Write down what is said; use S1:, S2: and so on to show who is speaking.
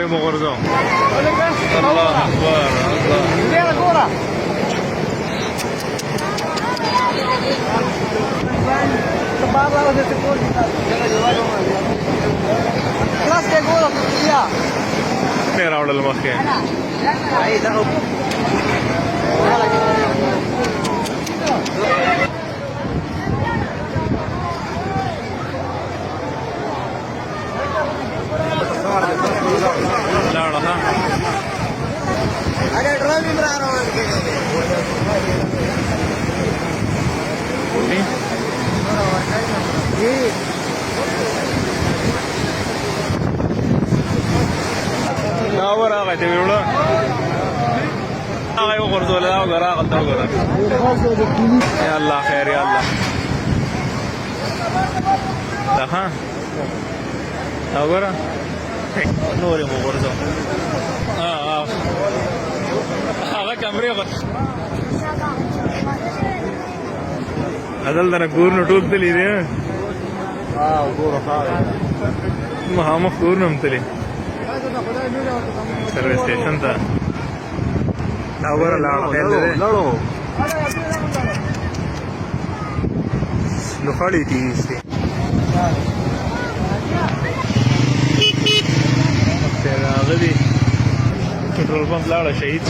S1: مغرزو. الله أكبر الله. Mira ahora lo más que. Claro, ¿no?
S2: अरे ड्रोन भी बना रहा हूँ जी
S1: ناور هغه ته ویوړه هغه یو ورزول دا وګرا غلطه وګرا یا الله خیر یا الله دا ها وګرا نورې مو ورزو هغه کمرې غو هذا ګور نو ټول تللی دی
S2: ګور
S1: ما هم ګور نو تللی सर्विस स्टेशन था लड़ो लुखाड़ी थी इससे غدي पेट्रोल पंप लाड़ा शहीद